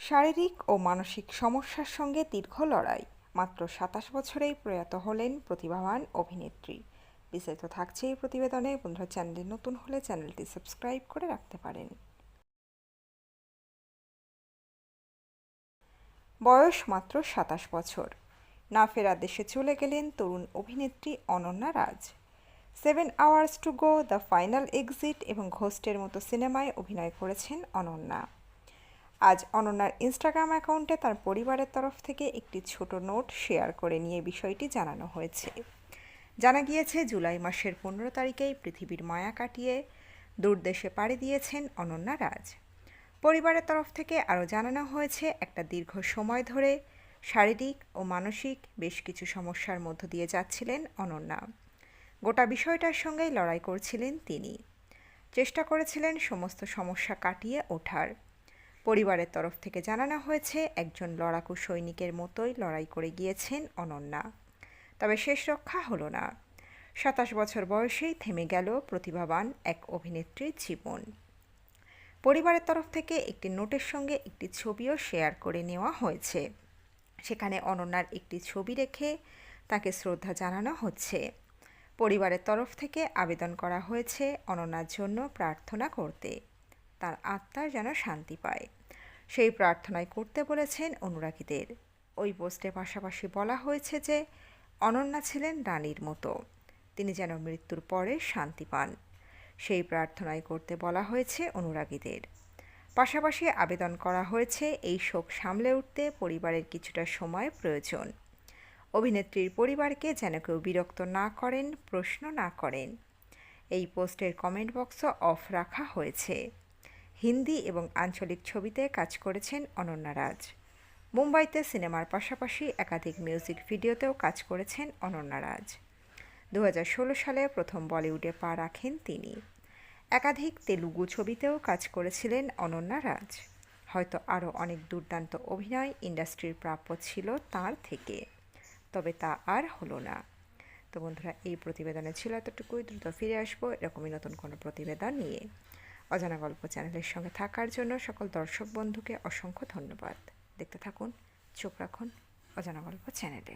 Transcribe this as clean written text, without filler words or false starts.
শারীরিক ও মানসিক সমস্যার সঙ্গে দীর্ঘ লড়াই, মাত্র ২৭ বছরেই প্রয়াত হলেন প্রতিভাবান অভিনেত্রী। বিস্তারিত থাকছে এই প্রতিবেদনে। বন্ধুরা, চ্যানেলে নতুন হলে চ্যানেলটি সাবস্ক্রাইব করে রাখতে পারেন। বয়স মাত্র ২৭ বছর। না ফেরা দেশে চলে গেলেন তরুণ অভিনেত্রী অনন্যা রাজ। 7 hours to go, the final exit এবং ঘোস্টের মতো সিনেমায় অভিনয় করেছেন অনন্যা। আজ অনন্যার ইনস্টাগ্রাম অ্যাকাউন্টে তার পরিবারের তরফ থেকে একটি ছোট নোট শেয়ার করে নিয়ে বিষয়টি জানানো হয়েছে। জানা গিয়েছে, জুলাই মাসের 15 তারিখেই পৃথিবীর মায়া কাটিয়ে দূরদেশে পাড়ি দিয়েছেন অনন্যা রাজ। পরিবারের তরফ থেকে আরও জানানো হয়েছে, একটা দীর্ঘ সময় ধরে শারীরিক ও মানসিক বেশ কিছু সমস্যার মধ্য দিয়ে যাচ্ছিলেন অনন্যা। গোটা বিষয়টার সঙ্গেই লড়াই করছিলেন তিনি। চেষ্টা করেছিলেন সমস্ত সমস্যা কাটিয়ে ওঠার। পরিবারের তরফ থেকে জানানো হয়েছে, একজন লড়াকু সৈনিকের মতোই লড়াই করে গিয়েছেন অনন্যা। তবে শেষ রক্ষা হলো না। ২৭ বছর বয়সেই থেমে গেল প্রতিভাবান এক অভিনেত্রীর জীবন। পরিবারের তরফ থেকে একটি নোটের সঙ্গে একটি ছবিও শেয়ার করে নেওয়া হয়েছে। সেখানে অনন্যার একটি ছবি রেখে তাকে শ্রদ্ধা জানানো হচ্ছে। পরিবারের তরফ থেকে আবেদন করা হয়েছে অনন্যার জন্য প্রার্থনা করতে, তার আত্মার যেন শান্তি পায়। সেই প্রার্থনাই করতে বলেছেন অনুরাগীদের। ওই পোস্টে পাশাপাশি বলা হয়েছে যে, অনন্যা ছিলেন রানীর মতো, তিনি যেন মৃত্যুর পরে শান্তি পান। সেই প্রার্থনাই করতে বলা হয়েছে অনুরাগীদের। পাশাপাশি আবেদন করা হয়েছে, এই শোক সামলে উঠতে পরিবারের কিছুটা সময় প্রয়োজন। অভিনেত্রীর পরিবারকে যেন কেউ বিরক্ত না করেন, প্রশ্ন না করেন। এই পোস্টের কমেন্ট বক্সও অফ রাখা হয়েছে। হিন্দি এবং আঞ্চলিক ছবিতে কাজ করেছেন অনন্যা রাজ। মুম্বাইতে সিনেমার পাশাপাশি একাধিক মিউজিক ভিডিওতেও কাজ করেছেন অনন্যা রাজ। ২০১৬ সালে প্রথম বলিউডে পা রাখেন তিনি। একাধিক তেলুগু ছবিতেও কাজ করেছিলেন অনন্যা রাজ। হয়তো আরও অনেক দুর্দান্ত অভিনয় ইন্ডাস্ট্রির প্রাপ্য ছিল তার থেকে, তবে তা আর হলো না। তো বন্ধুরা, এই প্রতিবেদনে ছিল এতটুকুই। দ্রুত ফিরে আসবো এরকমই নতুন কোনো প্রতিবেদন নিয়ে। অজানা গল্প চ্যানেলের সঙ্গে থাকার জন্য সকল দর্শক বন্ধুকে অসংখ্য ধন্যবাদ। দেখতে থাকুন, চোখ রাখুন অজানা গল্প চ্যানেলে।